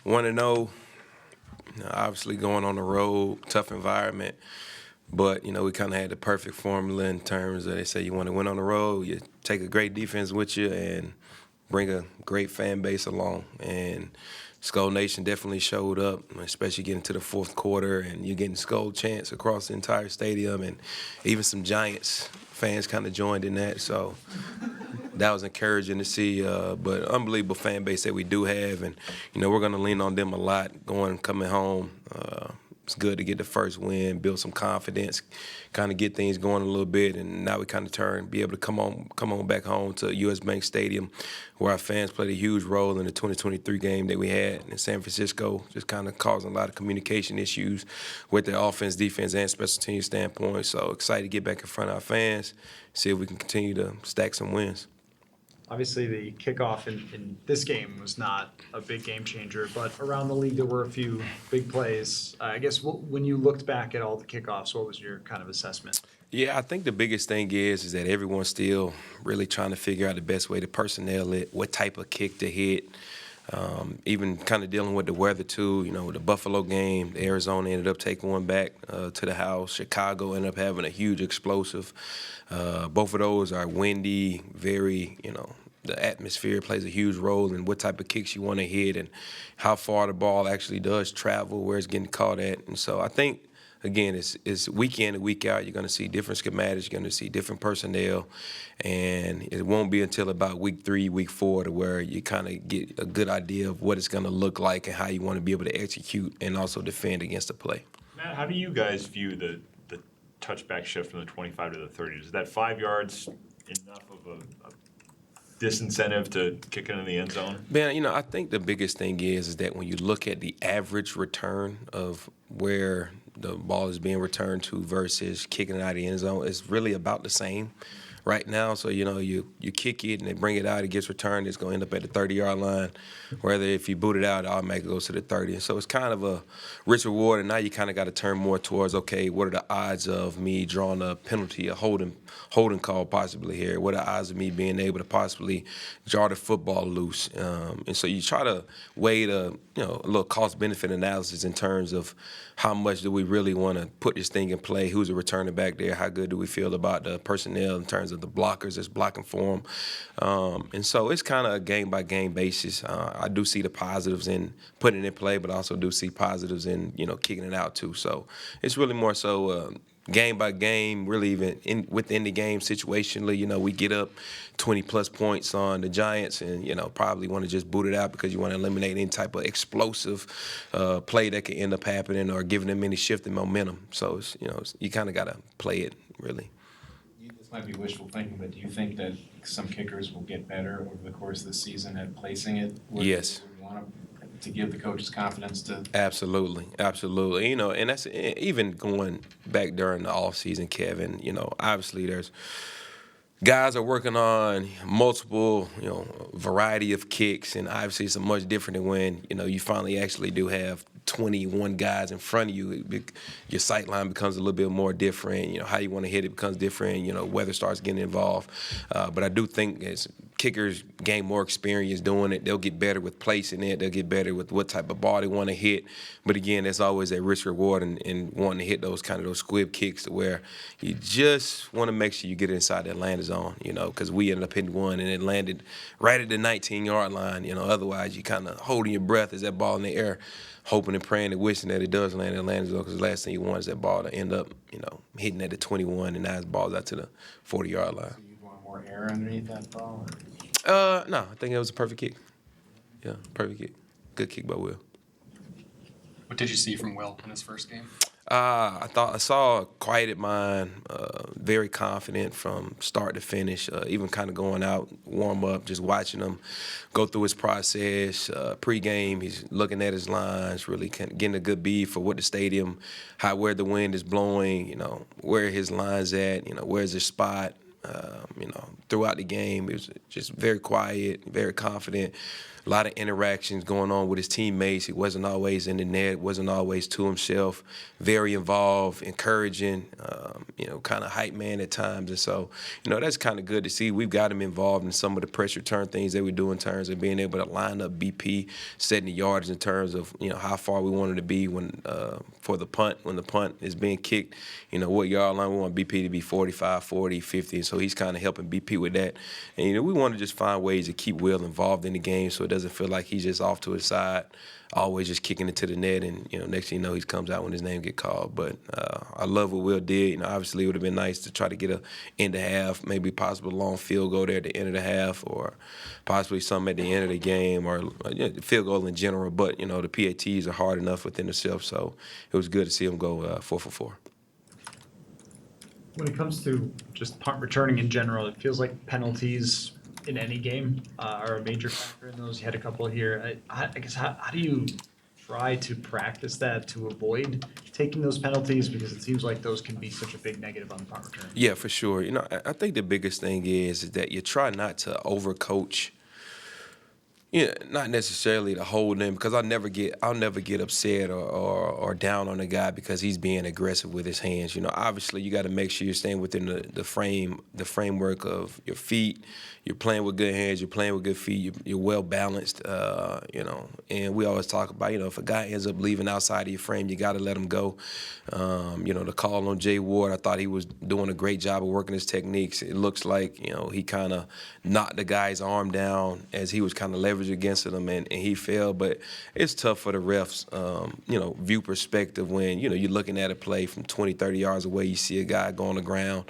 1-0. Obviously going on the road, tough environment. But, we kind of had the perfect formula in terms of they say you want to win on the road, you take a great defense with you and bring a great fan base along. And Skull Nation definitely showed up, especially getting to the fourth quarter, and you're getting Skull chants across the entire stadium, and even some Giants fans kind of joined in that. So that was encouraging to see, but unbelievable fan base that we do have, and we're going to lean on them a lot coming home. It's good to get the first win, build some confidence, kind of get things going a little bit, and now we kind of be able to come on back home to US Bank Stadium, where our fans played a huge role in the 2023 game that we had in San Francisco, just kind of causing a lot of communication issues with the offense, defense, and special teams standpoint. So excited to get back in front of our fans, see if we can continue to stack some wins. Obviously, the kickoff in this game was not a big game changer, but around the league there were a few big plays. I guess when you looked back at all the kickoffs, what was your kind of assessment? Yeah, I think the biggest thing is that everyone's still really trying to figure out the best way to personnel it, what type of kick to hit. Even kind of dealing with the weather too. The Buffalo game, Arizona ended up taking one back to the house. Chicago ended up having a huge explosive. Both of those are windy, very, the atmosphere plays a huge role in what type of kicks you want to hit and how far the ball actually does travel, where it's getting caught at. And so I think, again, it's week in and week out. You're going to see different schematics. You're going to see different personnel. And it won't be until about week 3, week 4 to where you kind of get a good idea of what it's going to look like and how you want to be able to execute and also defend against the play. Matt, how do you guys view the touchback shift from the 25 to the 30? Is that 5 yards enough of a disincentive to kick it in the end zone? Man, I think the biggest thing is that when you look at the average return of where the ball is being returned to versus kicking it out of the end zone, it's really about the same right now. So, you kick it and they bring it out, it gets returned, it's going to end up at the 30-yard line. Whether if you boot it out, it automatically goes to the 30. And so it's kind of a rich reward, and now you kind of got to turn more towards, okay, what are the odds of me drawing a penalty, a holding call possibly here? What are the odds of me being able to possibly draw the football loose? And so you try to weigh a little cost-benefit analysis in terms of how much do we really want to put this thing in play, who's a returning back there, how good do we feel about the personnel in terms of the blockers that's blocking for them. And so it's kind of a game-by-game basis. I do see the positives in putting it in play, but I also do see positives in, kicking it out too. So it's really more so game by game, really even within the game situationally. We get up 20-plus points on the Giants and, probably want to just boot it out because you want to eliminate any type of explosive play that could end up happening or giving them any shift in momentum. So, you kind of got to play it, really. This might be wishful thinking, but do you think that some kickers will get better over the course of the season at placing it? Yes. You want to give the coaches confidence to? Absolutely. And that's even going back during the offseason, Kevin, obviously there's guys are working on multiple, variety of kicks, and obviously it's much different than when, you finally actually do have 21 guys in front of you. Your sight line becomes a little bit more different. How you want to hit it becomes different. Weather starts getting involved. But I do think as kickers gain more experience doing it, they'll get better with placing it. They'll get better with what type of ball they want to hit. But again, there's always that risk reward in wanting to hit those squib kicks to where you just want to make sure you get inside that landing zone, because we ended up hitting one and it landed right at the 19-yard line. Otherwise you kind of holding your breath as that ball in the air, hoping and praying and wishing that it does land in the landing zone, because the last thing you want is that ball to end up, hitting at the 21 and now his ball's out to the 40-yard line. So you'd want more air underneath that ball? No, I think it was a perfect kick. Yeah, perfect kick. Good kick by Will. What did you see from Will in his first game? I saw a quieted mind, very confident from start to finish, even kind of going out, warm up, just watching him go through his process. Pre-game, he's looking at his lines, really getting a good bead for what the stadium, where the wind is blowing, where his line's at, where's his spot. Throughout the game, it was just very quiet, very confident. a lot of interactions going on with his teammates. He wasn't always in the net, wasn't always to himself, very involved, encouraging, kind of hype man at times. And so, that's kind of good to see. We've got him involved in some of the press return things that we do in terms of being able to line up BP, setting the yardage in terms of, how far we wanted to be when for the punt, when the punt is being kicked, what yard line we want BP to be 45, 40, 50. And so he's kind of helping BP with that. And, we want to just find ways to keep Will involved in the game so it doesn't feel like he's just off to his side, always just kicking it to the net. And, next thing you know, he comes out when his name get called. But I love what Will did. Obviously it would have been nice to try to get a end of half, maybe possible long field goal there at the end of the half, or possibly something at the end of the game, or field goal in general. But, the PATs are hard enough within themselves, so it was good to see him go 4 for 4. When it comes to just punt returning in general, it feels like penalties in any game are a major factor in those. You had a couple here. I guess how do you try to practice that to avoid taking those penalties, because it seems like those can be such a big negative on the punt return? Yeah, for sure. I think the biggest thing is that you try not to overcoach. Not necessarily to hold him, because I'll never get upset or down on the guy because he's being aggressive with his hands. Obviously you got to make sure you're staying within the framework of your feet. You're playing with good hands. You're playing with good feet. You're well balanced. And we always talk about, if a guy ends up leaving outside of your frame, you got to let him go. The call on Jay Ward, I thought he was doing a great job of working his techniques. It looks like he kind of knocked the guy's arm down as he was kind of leveraged against him, and he fell. But it's tough for the refs, view perspective when, you're looking at a play from 20, 30 yards away, you see a guy go on the ground.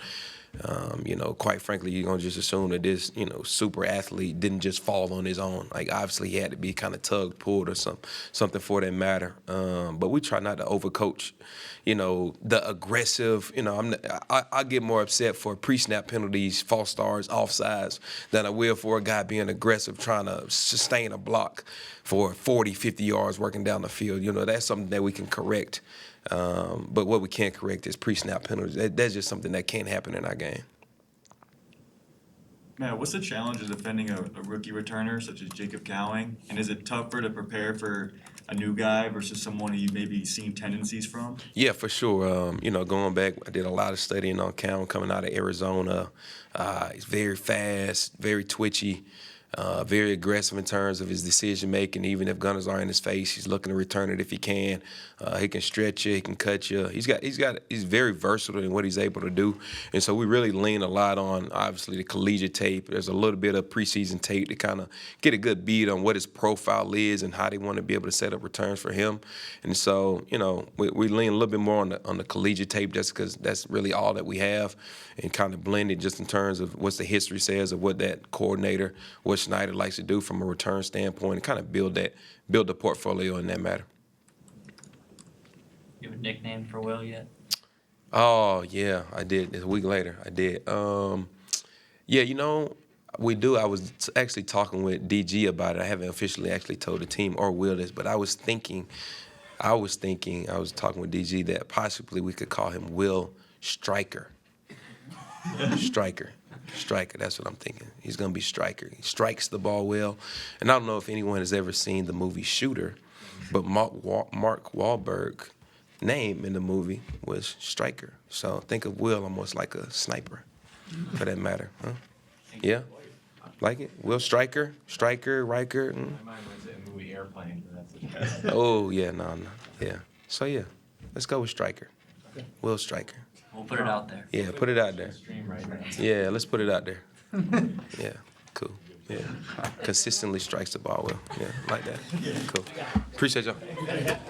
Quite frankly, you're going to just assume that this, super athlete didn't just fall on his own. Like, obviously he had to be kind of tugged, pulled, or something for that matter. But we try not to overcoach, the aggressive, I get more upset for pre-snap penalties, false starts, offsides, than I will for a guy being aggressive, trying to sustain a block for 40, 50 yards working down the field. That's something that we can correct. But what we can't correct is pre-snap penalties. That's just something that can't happen in our game. Matt, what's the challenge of defending a rookie returner such as Jacob Cowing? And is it tougher to prepare for a new guy versus someone you've maybe seen tendencies from? Yeah, for sure. Going back, I did a lot of studying on Cowing coming out of Arizona. He's very fast, very twitchy. Very aggressive in terms of his decision making. Even if gunners are in his face, he's looking to return it if he can. He can stretch you, he can cut you. He's very versatile in what he's able to do. And so we really lean a lot on, obviously, the collegiate tape. There's a little bit of preseason tape to kind of get a good beat on what his profile is and how they want to be able to set up returns for him. And so, we lean a little bit more on the collegiate tape just because that's really all that we have, and kind of blend it just in terms of what the history says of what that coordinator, what Schneider likes to do from a return standpoint, and kind of build the portfolio in that matter. You have a nickname for Will yet? Oh, yeah, I did. A week later, I did. We do. I was actually talking with DG about it. I haven't officially actually told the team or Will this, but I was talking with DG that possibly we could call him Will Striker. Striker, that's what I'm thinking. He's going to be Striker. He strikes the ball well. And I don't know if anyone has ever seen the movie Shooter, but Mark Wahlberg's name in the movie was Striker. So think of Will almost like a sniper, for that matter. Huh? Yeah? Like it? Will Striker, Reichard. My mind was in the movie Airplane, but that's Oh, yeah, no. Yeah. So, yeah, let's go with Striker. Will Striker. We'll put it out there. Yeah, put it out there. stream right now. Yeah, let's put it out there. Yeah, cool. Yeah, consistently strikes the ball well. Yeah, like that. Cool. Appreciate y'all.